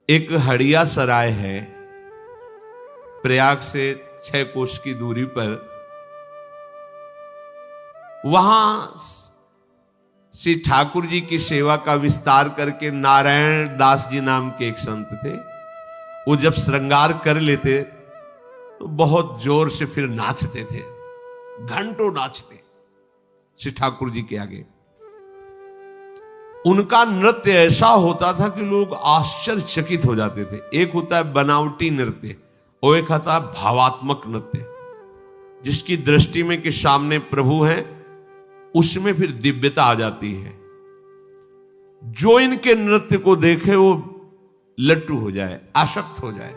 एक हड़िया सराय है, प्रयाग से 6 कोस की दूरी पर। वहां श्री ठाकुर जी की सेवा का विस्तार करके नारायण दास जी नाम के एक संत थे। वो जब श्रृंगार कर लेते तो बहुत जोर से फिर नाचते थे, घंटों नाचते श्री ठाकुर जी के आगे। उनका नृत्य ऐसा होता था कि लोग आश्चर्यचकित हो जाते थे। एक होता है बनावटी नृत्य और एक होता है भावात्मक नृत्य, जिसकी दृष्टि में कि सामने प्रभु हैं, उसमें फिर दिव्यता आ जाती है। जो इनके नृत्य को देखे वो लट्टू हो जाए, आसक्त हो जाए।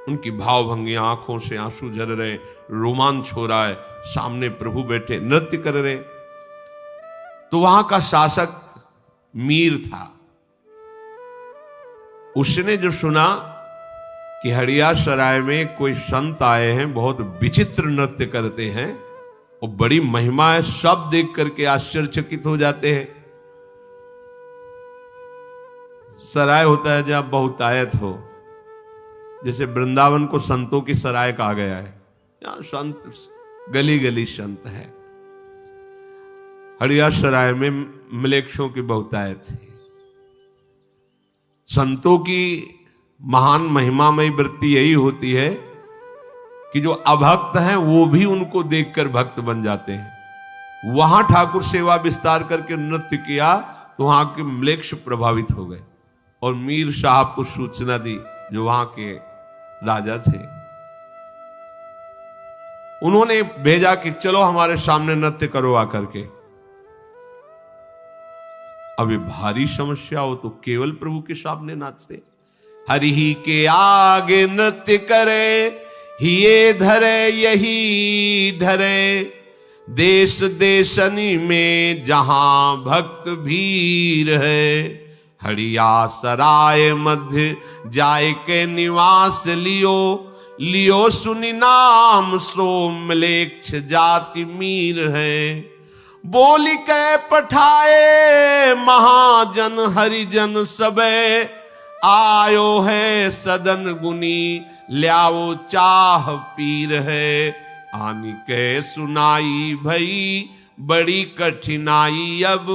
उनकी भावभंगियां, आंखों से आंसू झर रहे, रोमांच हो रहा है, सामने प्रभु बैठे नृत्य कर रहे। तो वहां का शासक मीर था। उसने जो सुना कि हड़िया सराय में कोई संत आए हैं, बहुत विचित्र नृत्य करते हैं और बड़ी महिमा है, सब देख करके आश्चर्यचकित हो जाते हैं। सराय होता है जहां बहुतायत हो, जैसे वृंदावन को संतों की सराय कहा गया है। यहां संत गली गली संत है। हड़िया सराय में मलेच्छों की बहुतायत थी। संतों की महान महिमामयी वृत्ति यही होती है कि जो अभक्त हैं वो भी उनको देखकर भक्त बन जाते हैं। वहां ठाकुर सेवा विस्तार करके नृत्य किया तो वहां के मलेच्छ प्रभावित हो गए और मीर साहब को सूचना दी, जो वहां के राजा थे। उन्होंने भेजा कि चलो हमारे सामने नृत्य करो आकर के। अभी भारी समस्या हो तो केवल प्रभु के सामने नाचते। हरि ही के आगे नृत्य करे, हिये धरे यही धरे, देश देशनी में जहां भक्त भीर है। हड़िया सराय मध्य जाय के निवास लियो, लियो सुनि नाम सो मलेच्छ जाति मीर है। बोली के पठाए महाजन हरिजन सबे, आयो है सदन गुनी ल्याओ चाह पीर है। आनी के सुनाई भई बड़ी कठिनाई, अब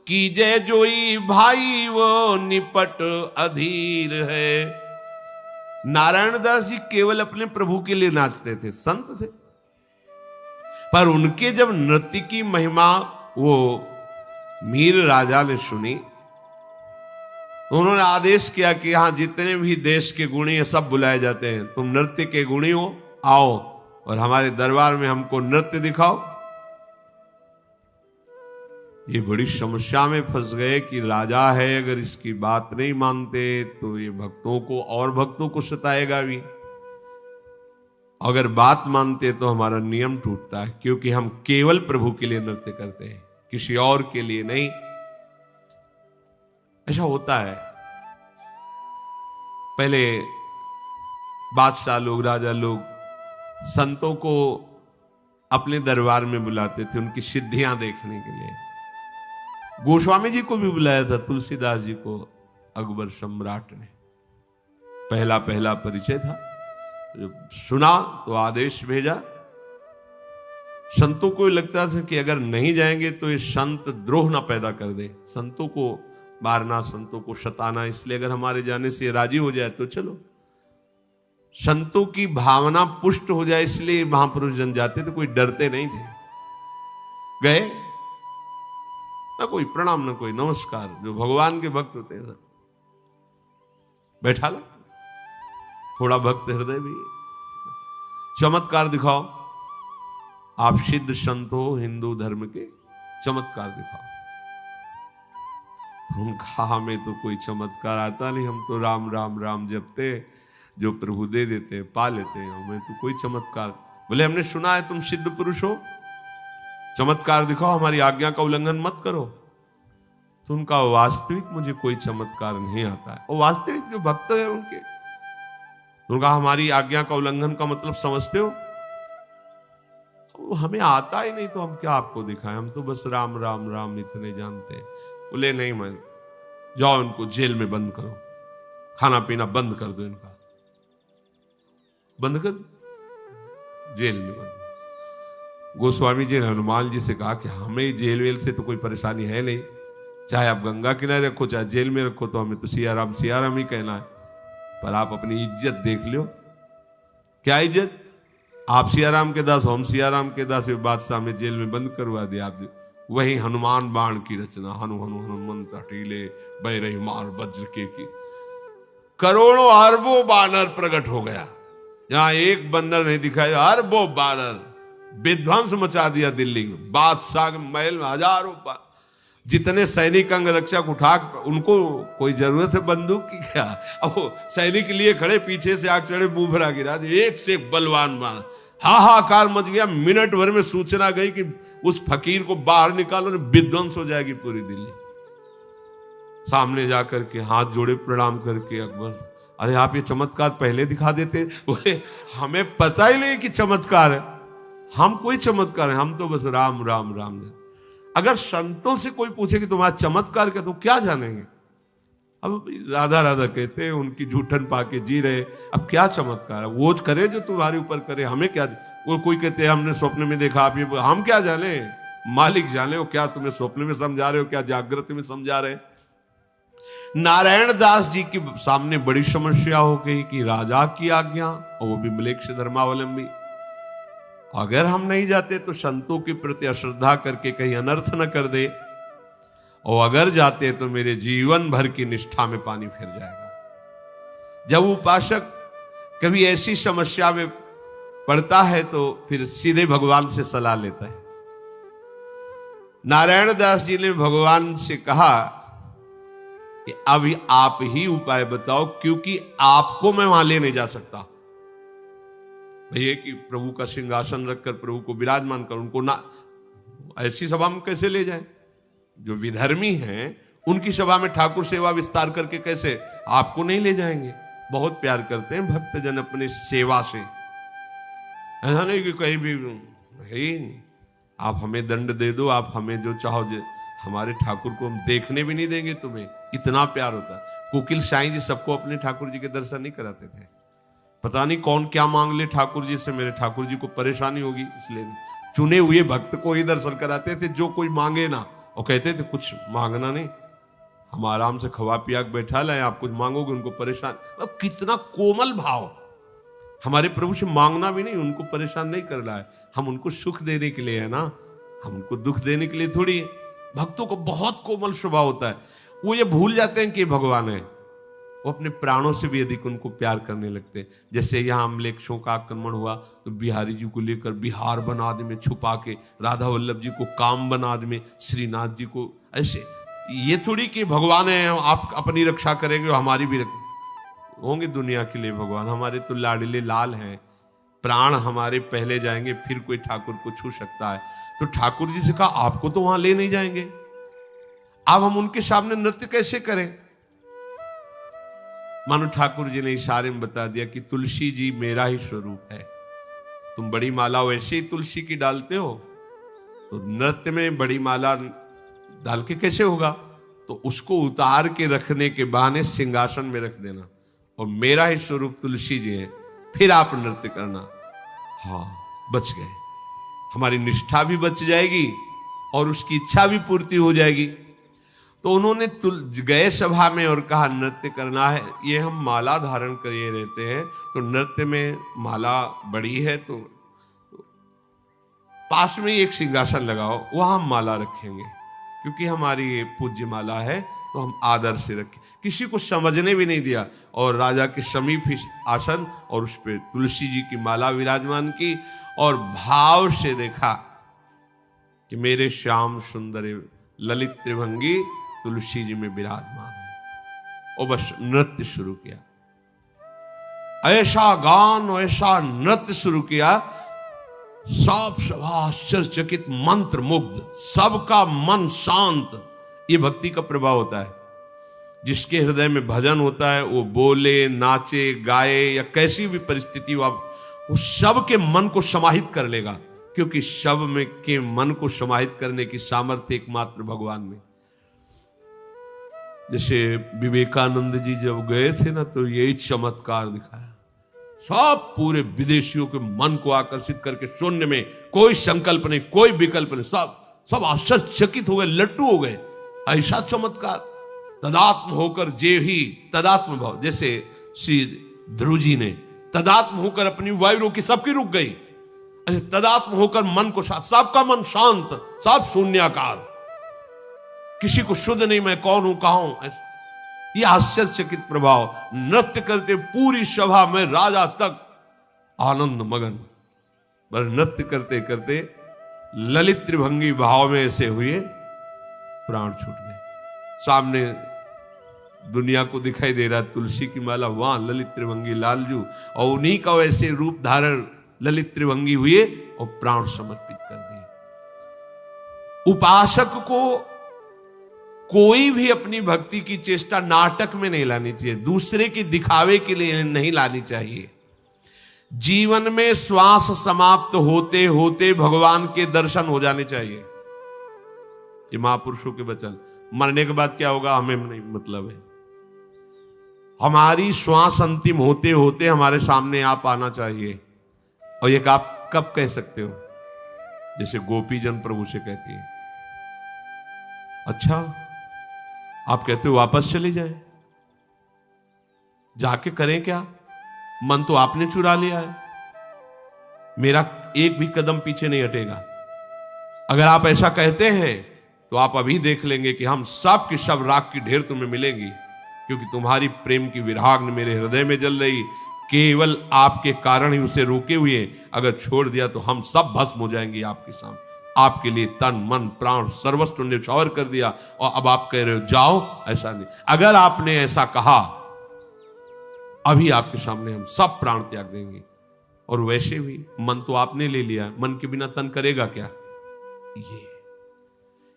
कीजे जोई भाई वो निपट अधीर है। नारायण दास जी केवल अपने प्रभु के लिए नाचते थे, संत थे, पर उनके जब नृत्य की महिमा वो मीर राजा ने सुनी, उन्होंने आदेश किया कि यहां जितने भी देश के गुणी हैं सब बुलाए जाते हैं। तुम नृत्य के गुणी हो, आओ और हमारे दरबार में हमको नृत्य दिखाओ। ये बड़ी समस्या में फंस गए कि राजा है, अगर इसकी बात नहीं मानते तो ये भक्तों को और भक्तों को सताएगा भी। अगर बात मानते तो हमारा नियम टूटता है, क्योंकि हम केवल प्रभु के लिए नृत्य करते हैं, किसी और के लिए नहीं। ऐसा होता है। पहले बादशाह लोग, राजा लोग संतों को अपने दरबार में बुलाते थे उनकी सिद्धियां देखने के लिए। गोस्वामी जी को भी बुलाया था, तुलसीदास जी को अकबर सम्राट ने। पहला पहला परिचय था। जब सुना तो आदेश भेजा। संतों को लगता था कि अगर नहीं जाएंगे तो ये संत द्रोह ना पैदा कर दे, संतों को मारना, संतों को सताना, इसलिए अगर हमारे जाने से राजी हो जाए तो चलो। संतों की भावना पुष्ट हो जाए इसलिए महापुरुष जन जाते थे, कोई डरते नहीं थे। गए ना कोई प्रणाम ना कोई नमस्कार, जो भगवान के भक्त होते हैं सब बैठा लो। थोड़ा भक्त हृदय भी, चमत्कार दिखाओ, आप सिद्ध संत हो हिंदू धर्म के, चमत्कार दिखाओ। उनका हमें तो कोई चमत्कार आता नहीं, हम तो राम राम राम जपते, जो प्रभु दे देते पा लेते हैं, हमें तो कोई चमत्कार। बोले हमने सुना है तुम सिद्ध पुरुष हो, चमत्कार दिखाओ, हमारी आज्ञा का उल्लंघन मत करो। तो उनका वास्तविक मुझे कोई चमत्कार नहीं आता है। वो वास्तविक जो भक्त है उनके, उनका हमारी आज्ञा का उल्लंघन का मतलब समझते हो? तो हमें आता ही नहीं तो हम क्या आपको दिखाएं, हम तो बस राम राम राम इतने जानते हैं। बोले नहीं, मैं जाओ उनको जेल में बंद करो। खाना पीना बंद कर दो इनका, बंद कर दो, जेल में बंद। गोस्वामी जी ने हनुमान जी से कहा कि हमें जेल वेल से तो कोई परेशानी है नहीं, चाहे आप गंगा किनारे रखो चाहे जेल में रखो, तो हमें तो सियाराम सियाराम ही कहना है, पर आप अपनी इज्जत देख लो। क्या इज्जत? आप सियाराम के दास, हम सियाराम के दास, बादशाह में जेल में बंद करवा दिया आप। वही हनुमान बाण की रचना, हनु हनु हनुमंत हटीले बह रही मार वज्र के की, करोड़ों अरबों बानर प्रकट हो गया। जहां एक बंदर नहीं दिखाया, अरबों बानर विध्वंस मचा दिया दिल्ली में, बादशाह के महल में हजारों जितने सैनिक अंग रक्षक उठा, उनको कोई जरूरत है बंदूक की क्या? अब वो सैनिक के लिए खड़े, पीछे से आग चढ़े, मुंह भरा गिरा, एक से बलवान बाण, हाहाकार मच गया। मिनट भर में सूचना गई कि उस फकीर को बाहर निकालो, विध्वंस हो जाएगी पूरी दिल्ली। सामने जाकर के हाथ जोड़े प्रणाम करके अकबर, अरे आप ये चमत्कार पहले दिखा देते। बोले हमें पता ही नहीं कि चमत्कार है, हम कोई चमत्कार है, हम तो बस राम राम राम। अगर संतों से कोई पूछे कि तुम्हारा चमत्कार क्या, तो क्या जानेंगे? अब राधा राधा कहते हैं, उनकी जूठन पाके जी रहे, अब क्या चमत्कार है? वो करे जो तुम्हारे ऊपर करे, हमें क्या? वो कोई कहते हैं हमने स्वप्न में देखा, आप ये, हम क्या जाने? मालिक जाने वो क्या तुम्हें स्वप्न में समझा रहे हो, क्या जागृत में समझा रहे। नारायण दास जी के सामने बड़ी समस्या हो गई कि राजा की आज्ञा, और वो भी मलेच्छ धर्मावलंबी, अगर हम नहीं जाते तो संतों के प्रति अश्रद्धा करके कहीं अनर्थ न कर दे, और अगर जाते तो मेरे जीवन भर की निष्ठा में पानी फिर जाएगा। जब उपासक कभी ऐसी समस्या में पड़ता है तो फिर सीधे भगवान से सलाह लेता है। नारायण दास जी ने भगवान से कहा कि अभी आप ही उपाय बताओ, क्योंकि आपको मैं वहां ले नहीं जा सकता। भैया कि प्रभु का सिंहासन रखकर प्रभु को विराजमान कर, उनको ना ऐसी सभा में कैसे ले जाए? जो विधर्मी हैं उनकी सभा में ठाकुर सेवा विस्तार करके कैसे? आपको नहीं ले जाएंगे। बहुत प्यार करते हैं भक्तजन अपने सेवा से, ऐसा नहीं कि कहीं भी है ही नहीं। आप हमें दंड दे दो, आप हमें जो चाहो, हमारे ठाकुर को हम देखने भी नहीं देंगे तुम्हें, इतना प्यार होता है। कोकिल साईं जी सबको अपने ठाकुर जी के दर्शन नहीं कराते थे। पता नहीं कौन क्या मांग ले ठाकुर जी से, मेरे ठाकुर जी को परेशानी होगी इसलिए चुने हुए भक्त को ही दर्शन कराते थे, जो कोई मांगे ना, और कहते थे कुछ मांगना नहीं, हम आराम से खवा पिया बैठा लाए, आप कुछ मांगोगे उनको परेशान। अब कितना कोमल भाव, हमारे प्रभु से मांगना भी नहीं, उनको परेशान नहीं कर रहा है, हम उनको सुख देने के लिए है ना, हम उनको दुख देने के लिए थोड़ी है। भक्तों को बहुत कोमल स्वभाव होता है, वो ये भूल जाते हैं कि भगवान है, वो अपने प्राणों से भी अधिक उनको प्यार करने लगते हैं। जैसे यहाँ अम्लेच्छों का आक्रमण हुआ तो बिहारी जी को लेकर बिहार बनाद में छुपा के, राधा वल्लभ जी को काम बनाद में, श्रीनाथ जी को ऐसे, ये थोड़ी कि भगवान है आप अपनी रक्षा करेंगे, हमारी भी होंगे दुनिया के लिए भगवान, हमारे तो लाडले लाल हैं, प्राण हमारे पहले जाएंगे फिर कोई ठाकुर को छू सकता है। तो ठाकुर जी से कहा आपको तो वहां ले नहीं जाएंगे, अब हम उनके सामने नृत्य कैसे करें? मानो ठाकुर जी ने इशारे में बता दिया कि तुलसी जी मेरा ही स्वरूप है, तुम बड़ी माला वैसे ही तुलसी की डालते हो, तो नृत्य में बड़ी माला डाल के कैसे होगा? तो उसको उतार के रखने के बहाने सिंहासन में रख देना, और मेरा ही स्वरूप तुलसी जी है, फिर आप नृत्य करना। हाँ, बच गए, हमारी निष्ठा भी बच जाएगी और उसकी इच्छा भी पूर्ति हो जाएगी। तो उन्होंने गए सभा में और कहा नृत्य करना है, ये हम माला धारण किए रहते हैं, तो नृत्य में माला बड़ी है तो पास में ही एक सिंहासन लगाओ, वहां हम माला रखेंगे, क्योंकि हमारी ये पूज्य माला है तो हम आदर से रखें। किसी को समझने भी नहीं दिया, और राजा के समीप ही आसन और उस पर तुलसी जी की माला विराजमान की, और भाव से देखा कि मेरे श्याम सुंदर ललित त्रिभंगी तुलसी जी में विराजमान है, और बस नृत्य शुरू किया। ऐसा गान और ऐसा नृत्य शुरू किया, सब सभा आश्चर्यचकित, मंत्र मुग्ध, सबका मन शांत। ये भक्ति का प्रभाव होता है। जिसके हृदय में भजन होता है वो बोले, नाचे, गाए या कैसी भी परिस्थिति हो, वो सब के मन को समाहित कर लेगा, क्योंकि सब में के मन को समाहित करने की सामर्थ्य एकमात्र भगवान में। जैसे विवेकानंद जी जब गए थे ना, तो यही चमत्कार दिखाया। सब पूरे विदेशियों के मन को आकर्षित करके, शून्य में कोई संकल्प नहीं, कोई विकल्प नहीं, सब आश्चर्यचकित हो गए, लट्टू हो गए। ऐसा चमत्कार। तदात्म होकर जे ही तदात्म भाव, जैसे श्री ध्रुव जी ने तदात्म होकर अपनी वायु रोकी, सबकी रुक गई। तदात्म होकर मन को शांत, सबका मन शांत, सब शून्याकार, किसी को शुद्ध नहीं, मैं कौन हूं, कहां हूं। यह आश्चर्यचकित प्रभाव। नृत्य करते पूरी सभा में राजा तक आनंद मगन, पर नृत्य करते करते ललित त्रिभंगी भाव में ऐसे हुए, प्राण छूट गए। सामने दुनिया को दिखाई दे रहा तुलसी की माला, वहां ललित त्रिभंगी लालजू, और उन्हीं का वैसे रूप धारण ललित त्रिभंगी हुए और प्राण समर्पित कर दिए। उपासक को कोई भी अपनी भक्ति की चेष्टा नाटक में नहीं लानी चाहिए, दूसरे के दिखावे के लिए नहीं लानी चाहिए। जीवन में श्वास समाप्त होते होते भगवान के दर्शन हो जाने चाहिए। ये महापुरुषों के वचन। मरने के बाद क्या होगा हमें नहीं मतलब है। हमारी श्वास अंतिम होते होते हमारे सामने आप आना चाहिए। और ये आप कब कह सकते हो? जैसे गोपी जन प्रभु से कहती है, अच्छा आप कहते हो वापस चले जाए, जाके करें क्या? मन तो आपने चुरा लिया है, मेरा एक भी कदम पीछे नहीं हटेगा। अगर आप ऐसा कहते हैं तो आप अभी देख लेंगे कि हम सब की सब राख की ढेर तुम्हें मिलेंगी, क्योंकि तुम्हारी प्रेम की विराग्नि मेरे हृदय में जल रही, केवल आपके कारण ही उसे रोके हुए। अगर छोड़ दिया तो हम सब भस्म हो जाएंगे आपके सामने। आपके लिए तन मन प्राण सर्वस्व न्यौछावर कर दिया, और अब आप कह रहे हो जाओ। ऐसा नहीं। अगर आपने ऐसा कहा, अभी आपके सामने हम सब प्राण त्याग देंगे। और वैसे भी मन तो आपने ले लिया, मन के बिना तन करेगा क्या?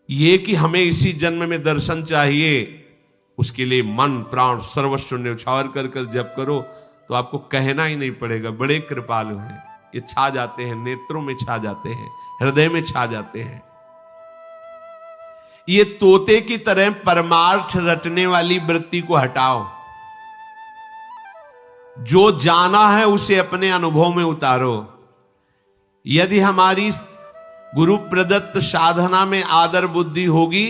ये कि हमें इसी जन्म में दर्शन चाहिए, उसके लिए मन प्राण सर्वस्व न्यौछावर कर कर जप करो, तो आपको कहना ही नहीं पड़ेगा। बड़े कृपालु हैं, ये छा जाते हैं, नेत्रों में छा जाते हैं, हृदय में छा जाते हैं। ये तोते की तरह परमार्थ रटने वाली वृत्ति को हटाओ। जो जाना है उसे अपने अनुभव में उतारो। यदि हमारी गुरु प्रदत्त साधना में आदर बुद्धि होगी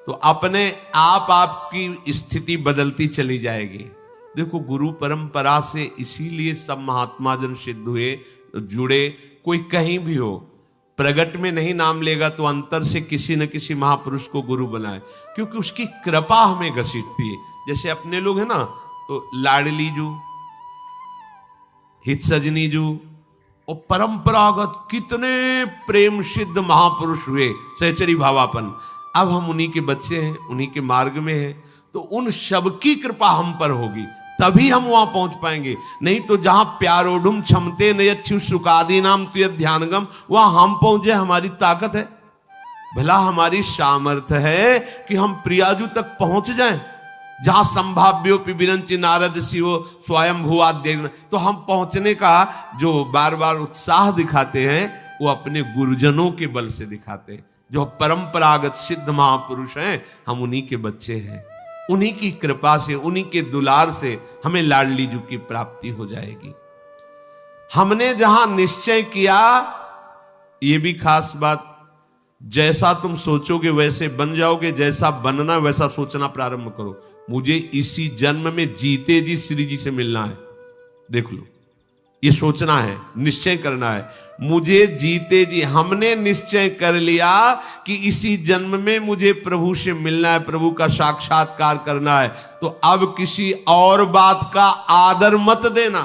तो अपने आप आपकी स्थिति बदलती चली जाएगी। देखो, गुरु परंपरा से इसीलिए सब महात्मा जन सिद्ध हुए, जुड़े। कोई कहीं भी हो, प्रगट में नहीं नाम लेगा तो अंतर से किसी न किसी महापुरुष को गुरु बनाए, क्योंकि उसकी कृपा हमें घसीटती है। जैसे अपने लोग हैं ना, तो लाडली जू, हित सजनी जू, और परंपरागत कितने प्रेम सिद्ध महापुरुष हुए, सहचरी भावापन। अब हम उन्हीं के बच्चे हैं, उन्हीं के मार्ग में हैं, तो उन सबकी कृपा हम पर होगी, तभी हम वहां पहुंच पाएंगे। नहीं तो जहां प्यारोडुम क्षमते नयच्छु सुखादि नाम तुय ध्यानगम, वहां हम पहुंचे, हमारी ताकत है, भला हमारी सामर्थ्य है कि हम प्रियाजू तक पहुंच जाएं, जहां संभाव्योपि विरंचि नारद शिवो स्वयं भुवाद्य। तो हम पहुंचने का जो बार बार उत्साह दिखाते हैं, वो अपने गुरुजनों के बल से दिखाते हैं, जो परंपरागत सिद्ध महापुरुष हैं। हम उन्हीं के बच्चे हैं, उन्हीं की कृपा से, उन्हीं के दुलार से हमें लाडली जू की प्राप्ति हो जाएगी। हमने जहां निश्चय किया, ये भी खास बात, जैसा तुम सोचोगे वैसे बन जाओगे, जैसा बनना वैसा सोचना प्रारंभ करो। मुझे इसी जन्म में जीते जी श्री जी से मिलना है, देख लो, ये सोचना है, निश्चय करना है। मुझे जीते जी, हमने निश्चय कर लिया कि इसी जन्म में मुझे प्रभु से मिलना है, प्रभु का साक्षात्कार करना है, तो अब किसी और बात का आदर मत देना।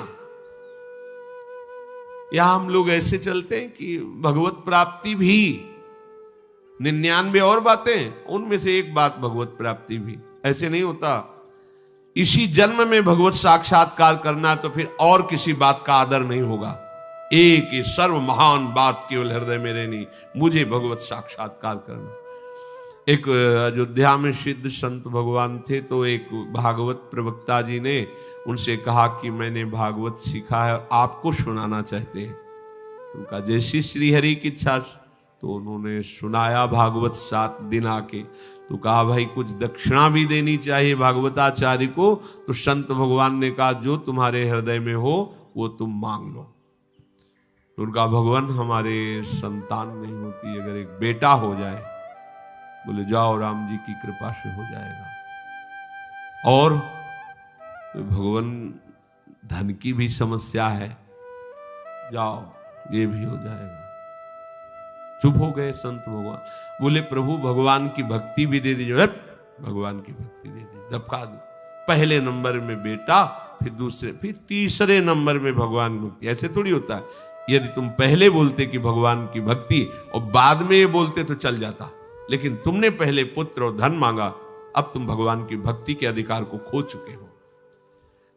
यहां हम लोग ऐसे चलते हैं कि भगवत प्राप्ति भी 99 और बातें, उनमें से एक बात भगवत प्राप्ति भी। ऐसे नहीं होता। इसी जन्म में भगवत साक्षात्कार करना, तो फिर और किसी बात का आदर नहीं होगा। एक ही सर्व महान बात केवल हृदय में रहनी, मुझे भगवत साक्षात्कार करना। एक अयोध्या में सिद्ध संत भगवान थे, तो एक भागवत प्रवक्ता जी ने उनसे कहा कि मैंने भागवत सीखा है, आपको सुनाना चाहते हैं। तो उनका जैसी श्री हरि की इच्छा, तो उन्होंने सुनाया भागवत 7 दिन आके, तो कहा भाई कुछ दक्षिणा भी देनी चाहिए भागवताचार्य को। तो संत भगवान ने कहा जो तुम्हारे हृदय में हो वो तुम मांग लो। तो उनका भगवान हमारे संतान नहीं होती, अगर एक बेटा हो जाए, बोले जाओ राम जी की कृपा से हो जाएगा। और तो भगवान धन की भी समस्या है, जाओ ये भी हो जाएगा। चुप हो गए संत भगवान, बोले प्रभु भगवान की भक्ति भी दे दीजिए। भगवान की भक्ति दे दी, दबका दो। पहले नंबर में बेटा, फिर दूसरे, फिर तीसरे नंबर में भगवान की भक्ति। ऐसे थोड़ी होता है, यदि तुम पहले बोलते कि भगवान की भक्ति और बाद में ये बोलते तो चल जाता, लेकिन तुमने पहले पुत्र और धन मांगा, अब तुम भगवान की भक्ति के अधिकार को खो चुके हो।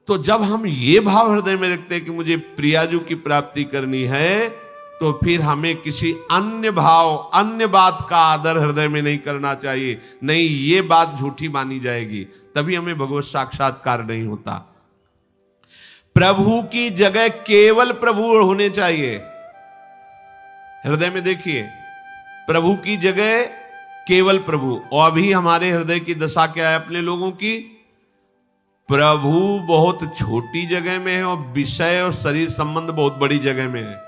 तो जब हम ये भाव हृदय में रखते हैं कि मुझे प्रियाजू की प्राप्ति करनी है, तो फिर हमें किसी अन्य भाव, अन्य बात का आदर हृदय में नहीं करना चाहिए। नहीं, ये बात झूठी मानी जाएगी, तभी हमें भगवत साक्षात्कार नहीं होता। प्रभु की जगह केवल प्रभु होने चाहिए। हृदय में देखिए, प्रभु की जगह केवल प्रभु। और अभी हमारे हृदय की दशा क्या है अपने लोगों की? प्रभु बहुत छोटी जगह में है और विषय और शरीर संबंध बहुत बड़ी जगह में है।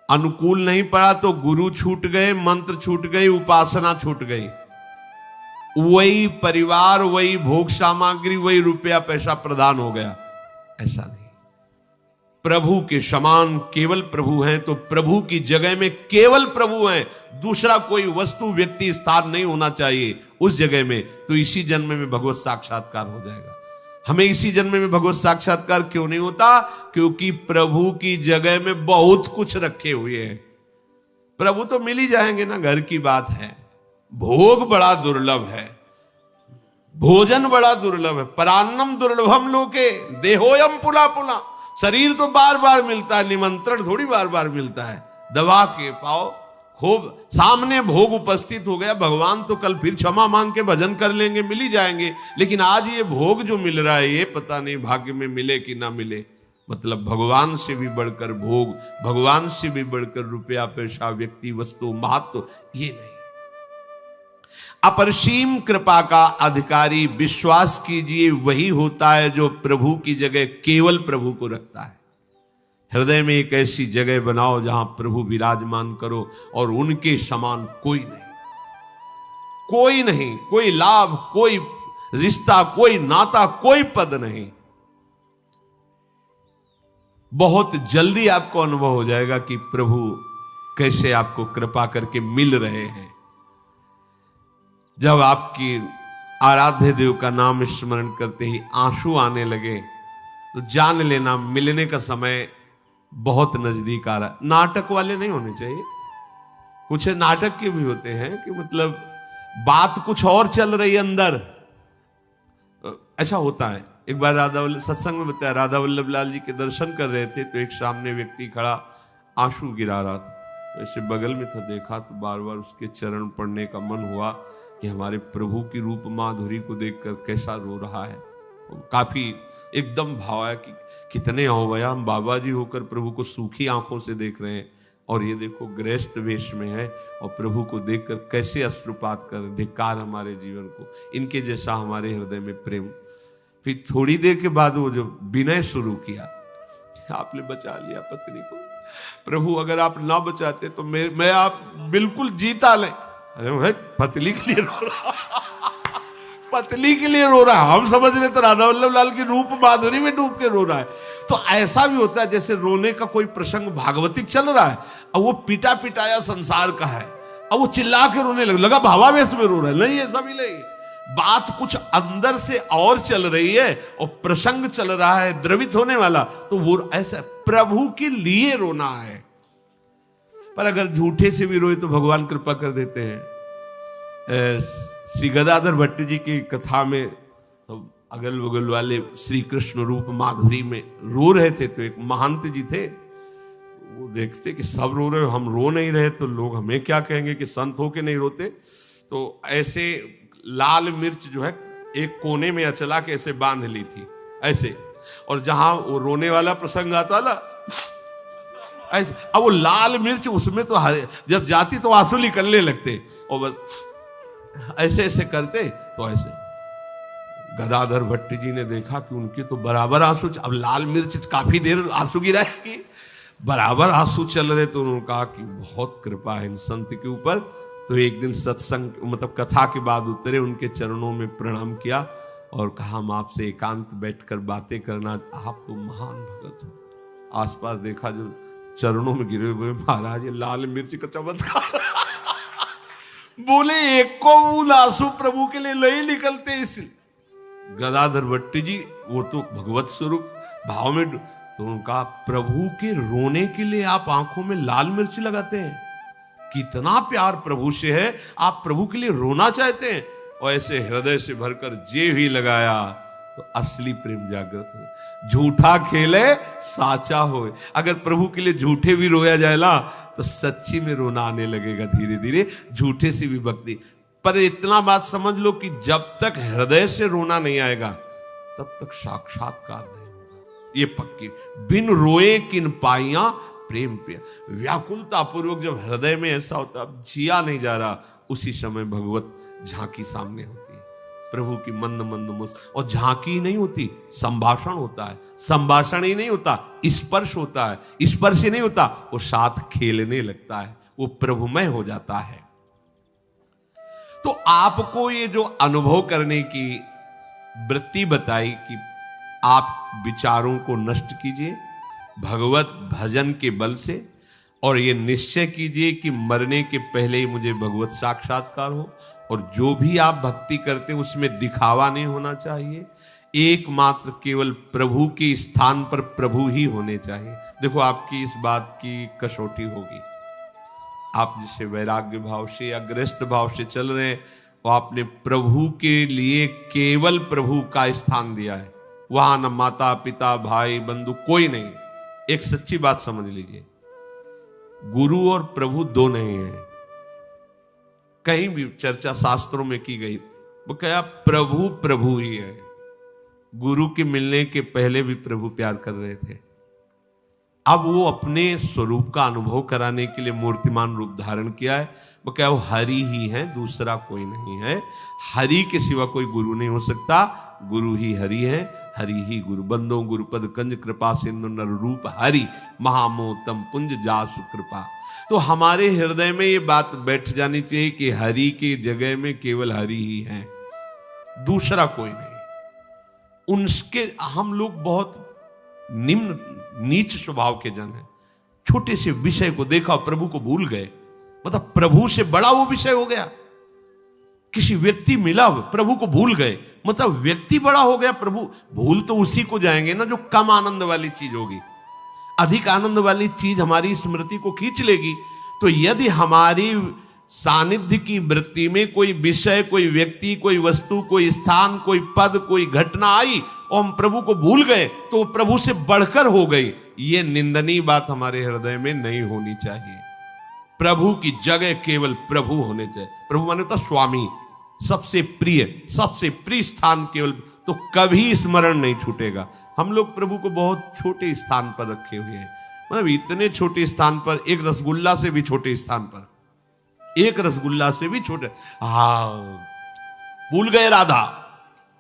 अनुकूल नहीं पड़ा तो गुरु छूट गए, मंत्र छूट गई, उपासना छूट गई। वही परिवार, वही भोग सामग्री, वही रुपया पैसा प्रदान हो गया। ऐसा नहीं, प्रभु के समान केवल प्रभु हैं, तो प्रभु की जगह में केवल प्रभु हैं। दूसरा कोई वस्तु, व्यक्ति, स्थान नहीं होना चाहिए उस जगह में। तो इसी जन्म में भगवत साक्षात्कार हो जाएगा। हमें इसी जन्म में भगवत साक्षात्कार क्यों नहीं होता? क्योंकि प्रभु की जगह में बहुत कुछ रखे हुए हैं। प्रभु तो मिल ही जाएंगे ना, घर की बात है। भोग बड़ा दुर्लभ है, भोजन बड़ा दुर्लभ है। परान्नम दुर्लभम लोके देहोयम पुला पुला। शरीर तो बार बार मिलता है, निमंत्रण थोड़ी बार बार मिलता है। दबा के पाओ, खूब सामने भोग उपस्थित हो गया। भगवान तो कल फिर क्षमा मांग के भजन कर लेंगे, मिल ही जाएंगे। लेकिन आज ये भोग जो मिल रहा है, ये पता नहीं भाग्य में मिले कि ना मिले। मतलब भगवान से भी बढ़कर भोग, भगवान से भी बढ़कर रुपया पैसा, व्यक्ति, वस्तु, महत्व, ये नहीं। अपरसीम कृपा का अधिकारी, विश्वास कीजिए, वही होता है जो प्रभु की जगह केवल प्रभु को रखता है। हृदय में एक ऐसी जगह बनाओ जहां प्रभु विराजमान करो, और उनके समान कोई नहीं, कोई नहीं, कोई लाभ, कोई रिश्ता, कोई नाता, कोई पद नहीं। बहुत जल्दी आपको अनुभव हो जाएगा कि प्रभु कैसे आपको कृपा करके मिल रहे हैं। जब आपकी आराध्य देव का नाम स्मरण करते ही आंसू आने लगे, तो जान लेना मिलने का समय बहुत नजदीक आ रहा। नाटक वाले नहीं होने चाहिए, कुछ नाटक के भी होते हैं कि मतलब बात कुछ और चल रही है अंदर। ऐसा होता है। एक बार राधा वल्लभ सत्संग में बताया, राधा वल्लभ लाल जी के दर्शन कर रहे थे, तो एक सामने व्यक्ति खड़ा आंसू गिरा रहा था। ऐसे बगल में था, देखा तो बार बार उसके चरण पड़ने का मन हुआ कि हमारे प्रभु की रूप माधुरी को देखकर कैसा रो रहा है। काफी एकदम भाव आया कि कितने अवया हम बाबा जी होकर प्रभु को सूखी आंखों से देख रहे हैं, और ये देखो गृहस्थ वेश में है और प्रभु को देखकर कैसे अश्रुपात कर। धिक्कार हमारे जीवन को, इनके जैसा हमारे हृदय में प्रेम। फिर थोड़ी देर के बाद वो जो विनय शुरू किया, आपने बचा लिया पत्नी को, प्रभु अगर आप ना बचाते तो मैं आप बिल्कुल जीता ले। अरे भाई पतली के लिए रो रहा पतली के लिए रो रहा है। हम समझ रहे तो राधा वल्लभ लाल की रूप माधुरी में डूब के रो रहा है। तो ऐसा भी होता है जैसे रोने का कोई प्रसंग भागवतिक चल रहा है, अब वो पिटा पिटाया संसार का है, अब वो चिल्ला के रोने लगा भावावेश में रो रहा है। नहीं, ऐसा भी नहीं, बात कुछ अंदर से और चल रही है और प्रसंग चल रहा है द्रवित होने वाला, तो वो ऐसा प्रभु के लिए रोना है। पर अगर झूठे से भी रोए तो भगवान कृपा कर देते हैं। श्री गदाधर भट्ट जी की कथा में तो अगल बगल वाले श्री कृष्ण रूप माधुरी में रो रहे थे, तो एक महंत जी थे, वो देखते कि सब रो रहे, हम रो नहीं रहे तो लोग हमें क्या कहेंगे कि संत हो के नहीं रोते। तो ऐसे लाल मिर्च जो है एक कोने में अचला के ऐसे बांध ली थी ऐसे, और जहां वो रोने वाला प्रसंग आता ना ऐसे। अब वो लाल मिर्च उसमें तो जब जाती तो आंसू निकलने लगते, और बस ऐसे ऐसे करते तो ऐसे। गदाधर भट्ट जी ने देखा कि उनके तो बराबर आंसू, अब लाल मिर्च काफी देर आंसू गिराएगी, बराबर आंसू चल रहे, तो उन्होंने कहा कि बहुत कृपा है इन संत के ऊपर। तो एक दिन सत्संग मतलब कथा के बाद उतरे, उनके चरणों में प्रणाम किया और कहा हम आपसे एकांत बैठकर बातें करना, आप तो महान भगत हो। आसपास देखा, जो चरणों में गिरे हुए महाराज, ये लाल मिर्च का चमत्कार बोले एक को बूंद आंसू प्रभु के लिए नहीं निकलते। इसलिए गदाधर भट्ट जी वो तो भगवत स्वरूप भाव में, तो उनका प्रभु के रोने के लिए आप आंखों में लाल मिर्च लगाते हैं, कितना प्यार प्रभु से है, आप प्रभु के लिए रोना चाहते हैं। और ऐसे हृदय से भरकर जे भी लगाया तो असली प्रेम जागृत हो। झूठा खेले साचा होए, अगर प्रभु के लिए झूठे भी रोया जाए ना तो सच्ची में रोना आने लगेगा धीरे धीरे, झूठे से भी भक्ति। पर इतना बात समझ लो कि जब तक हृदय से रोना नहीं आएगा तब तक साक्षात्कार नहीं होगा, ये पक्की। बिन रोए किन पाइया प्रेम प्रिया, व्याकुलता पूर्वक जब हृदय में ऐसा होता अब जिया नहीं जा रहा, उसी समय भगवत झांकी सामने होती है, प्रभु की मंद मंद मुस्क। और झांकी नहीं होती, संभाषण होता है, संभाषण ही नहीं होता, स्पर्श होता है, स्पर्श ही नहीं होता, वो साथ खेलने लगता है, वो प्रभुमय हो जाता है। तो आपको ये जो अनुभव करने की वृत्ति बताई कि आप विचारों को नष्ट कीजिए भगवत भजन के बल से, और ये निश्चय कीजिए कि मरने के पहले ही मुझे भगवत साक्षात्कार हो, और जो भी आप भक्ति करते हैं उसमें दिखावा नहीं होना चाहिए, एकमात्र केवल प्रभु के स्थान पर प्रभु ही होने चाहिए। देखो आपकी इस बात की कसौटी होगी, आप जिसे वैराग्य भाव से या गृहस्थ भाव से चल रहे हैं, वो आपने प्रभु के लिए केवल प्रभु का स्थान दिया है, वहां न माता पिता भाई बंधु कोई नहीं। एक सच्ची बात समझ लीजिए, गुरु और प्रभु दो नहीं है। कहीं भी चर्चा शास्त्रों में की गई, वो कहा प्रभु प्रभु ही है। गुरु के मिलने के पहले भी प्रभु प्यार कर रहे थे, अब वो अपने स्वरूप का अनुभव कराने के लिए मूर्तिमान रूप धारण किया है। वो क्या, वो हरि ही है, दूसरा कोई नहीं है। हरि के सिवा कोई गुरु नहीं हो सकता, गुरु ही हरि है, हरि ही गुरु। बंदो गुरुपद कंज कृपा सिंधु नर रूप हरि, महामोतम पुंज जासु कृपा। तो हमारे हृदय में ये बात बैठ जानी चाहिए कि हरि की जगह में केवल हरि ही है, दूसरा कोई नहीं। उनके हम लोग बहुत निम्न नीच स्वभाव के जन हैं। छोटे से विषय को देखा, प्रभु को भूल गए, मतलब प्रभु से बड़ा वो विषय हो गया। किसी व्यक्ति मिला, प्रभु को भूल गए, मतलब व्यक्ति बड़ा हो गया। प्रभु भूल तो उसी को जाएंगे ना जो कम आनंद वाली चीज होगी, अधिक आनंद वाली चीज हमारी स्मृति को खींच लेगी। तो यदि हमारी सानिध्य की वृत्ति में कोई विषय, कोई व्यक्ति, कोई वस्तु, कोई स्थान, कोई पद, कोई घटना आई और हम प्रभु को भूल गए, तो प्रभु से बढ़कर हो गई, ये निंदनीय बात हमारे हृदय में नहीं होनी चाहिए। प्रभु की जगह केवल प्रभु होने चाहिए। प्रभु माने तो स्वामी, सबसे प्रिय स्थान केवल, तो कभी स्मरण नहीं छूटेगा। हम लोग प्रभु को बहुत छोटे स्थान पर रखे हुए हैं, मतलब इतने छोटे स्थान पर, एक रसगुल्ला से भी छोटे स्थान पर, एक रसगुल्ला से भी छोटे। भूल गए राधा,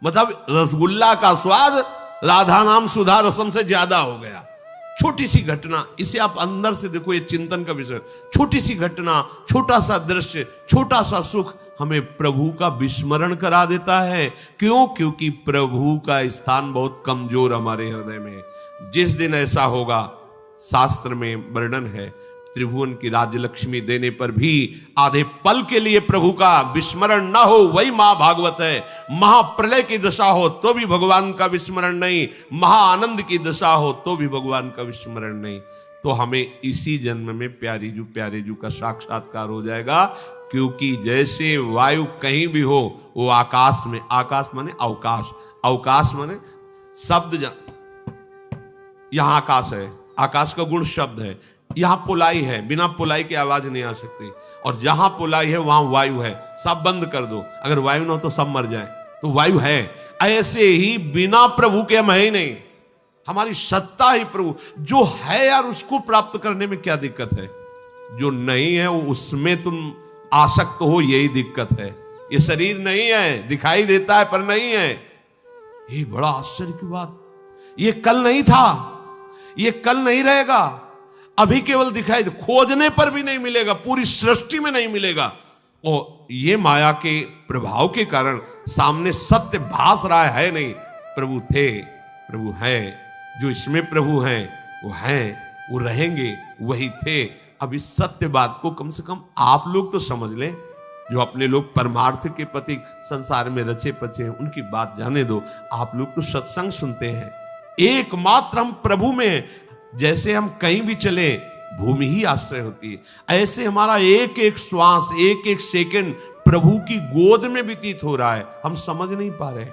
मतलब रसगुल्ला का स्वाद राधा नाम सुधा रसम से ज्यादा हो गया। छोटी सी घटना, इसे आप अंदर से देखो, ये चिंतन का विषय। छोटी सी घटना, छोटा सा दृश्य, छोटा सा सुख हमें प्रभु का विस्मरण करा देता है। क्यों? क्योंकि प्रभु का स्थान बहुत कमजोर हमारे हृदय में। जिस दिन ऐसा होगा, शास्त्र में वर्णन है, त्रिभुवन की राज्यलक्ष्मी देने पर भी आधे पल के लिए प्रभु का विस्मरण ना हो, वही महाभागवत है। महाप्रलय की दशा हो तो भी भगवान का विस्मरण नहीं, महाआनंद की दशा हो तो भी भगवान का विस्मरण नहीं। तो हमें इसी जन्म में प्यारे जू का साक्षात्कार हो जाएगा। क्योंकि जैसे वायु कहीं भी हो, वो आकाश में, आकाश माने अवकाश, अवकाश माने शब्द, यहां आकाश है, आकाश का गुण शब्द है। यहां पुलाई है, बिना पुलाई की आवाज नहीं आ सकती, और जहां पुलाई है वहां वायु है। सब बंद कर दो, अगर वायु ना हो तो सब मर जाए, तो वायु है। ऐसे ही बिना प्रभु के हम है ही नहीं। हमारी सत्ता ही प्रभु। जो है यार उसको प्राप्त करने में क्या दिक्कत है, जो नहीं है वो उसमें तुम आसक्त हो, यही दिक्कत है। ये शरीर नहीं है, दिखाई देता है पर नहीं है। ये बड़ा आश्चर्य की बात, ये कल नहीं था, ये कल नहीं रहेगा, अभी केवल दिखाई दे, खोजने पर भी नहीं मिलेगा, पूरी सृष्टि में नहीं मिलेगा। और ये माया के प्रभाव के कारण सामने सत्य भास रहा है नहीं। प्रभु थे, प्रभु है, जो इसमें प्रभु हैं वो हैं, वो रहेंगे, वही थे। अब इस सत्य बात को कम से कम आप लोग तो समझ लें, जो अपने लोग परमार्थ के पति संसार में रचे पचे हैं, उनकी बात जाने दो। आप लोग तो सत्संग सुनते हैं, एकमात्र हम प्रभु में, जैसे हम कहीं भी चले भूमि ही आश्रय होती है, ऐसे हमारा एक एक श्वास, एक एक सेकंड प्रभु की गोद में व्यतीत हो रहा है। हम समझ नहीं पा रहे,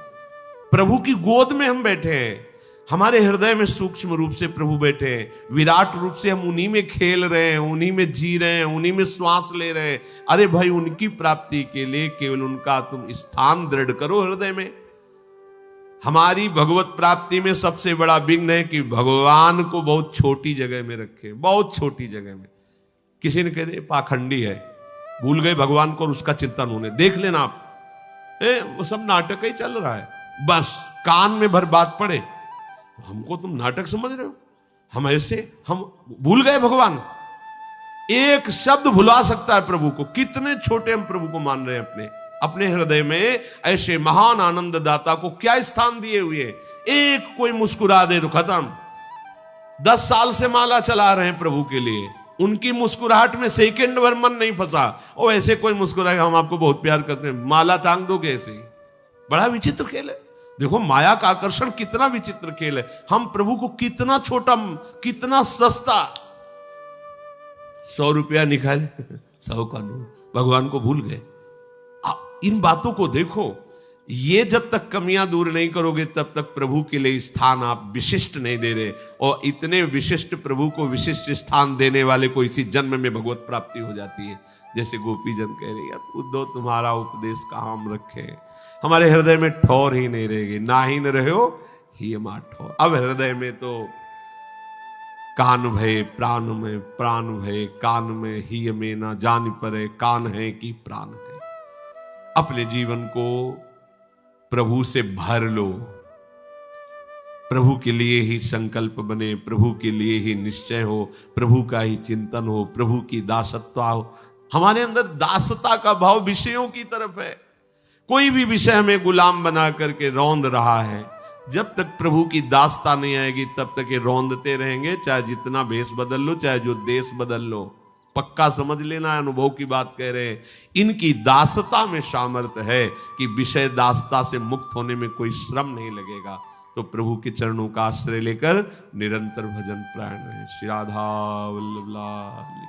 प्रभु की गोद में हम बैठे हैं, हमारे हृदय में सूक्ष्म रूप से प्रभु बैठे हैं, विराट रूप से हम उन्हीं में खेल रहे हैं, उन्हीं में जी रहे हैं, उन्हीं में श्वास ले रहे हैं। अरे भाई, उनकी प्राप्ति के लिए केवल उनका तुम स्थान दृढ़ करो हृदय में। हमारी भगवत प्राप्ति में सबसे बड़ा विघ्न है कि भगवान को बहुत छोटी जगह में रखे, बहुत छोटी जगह में। किसी ने कह दे पाखंडी है, भूल गए भगवान को और उसका चिंतन होने। देख लेना आप, वो सब नाटक ही चल रहा है, बस कान में भर बात पड़े हमको तुम नाटक समझ रहे हो। हम ऐसे, हम भूल गए भगवान, एक शब्द भुला सकता है प्रभु को। कितने छोटे हम प्रभु को मान रहे हैं अपने अपने हृदय में। ऐसे महान आनंद दाता को क्या स्थान दिए हुए हैं। एक कोई मुस्कुरा दे तो खत्म। 10 साल से माला चला रहे हैं प्रभु के लिए, उनकी मुस्कुराहट में सेकंड भर मन नहीं फंसा। और ऐसे कोई मुस्कुराएगा हम आपको बहुत प्यार करते हैं, माला टांग दोगे ऐसे ही। बड़ा विचित्र खेल है। देखो माया का आकर्षण कितना विचित्र खेल है। हम प्रभु को कितना छोटा, कितना सस्ता, 100 रुपया निकाले 100 का नोट, भगवान को भूल गए। इन बातों को देखो, ये जब तक कमियां दूर नहीं करोगे तब तक प्रभु के लिए स्थान आप विशिष्ट नहीं दे रहे। और इतने विशिष्ट प्रभु को विशिष्ट स्थान देने वाले को इसी जन्म में भगवत प्राप्ति हो जाती है। जैसे गोपीजन कह रहे हैं, उद्धव तुम्हारा उपदेश कहाँ हम रखे, हमारे हृदय में ठौर ही नहीं रहेगी, ना ही न रहो ही हमारा ठौर। अब हृदय में तो कान भय प्राण में, प्राण भय कान में, ही में ना जान परे कान है कि प्राण है। अपने जीवन को प्रभु से भर लो, प्रभु के लिए ही संकल्प बने, प्रभु के लिए ही निश्चय हो, प्रभु का ही चिंतन हो, प्रभु की दासत्व हो। हमारे अंदर दासता का भाव विषयों की तरफ है। कोई भी विषय हमें गुलाम बना करके रौंद रहा है, जब तक प्रभु की दासता नहीं आएगी तब तक ये रौंदते रहेंगे, चाहे जितना भेष बदल लो, चाहे जो देश बदल लो। पक्का समझ लेना, अनुभव की बात कह रहे हैं। इनकी दासता में सामर्थ्य है कि विषय दासता से मुक्त होने में कोई श्रम नहीं लगेगा। तो प्रभु के चरणों का आश्रय लेकर निरंतर भजन प्राण रहे। श्री राधा वल्लभ लाल।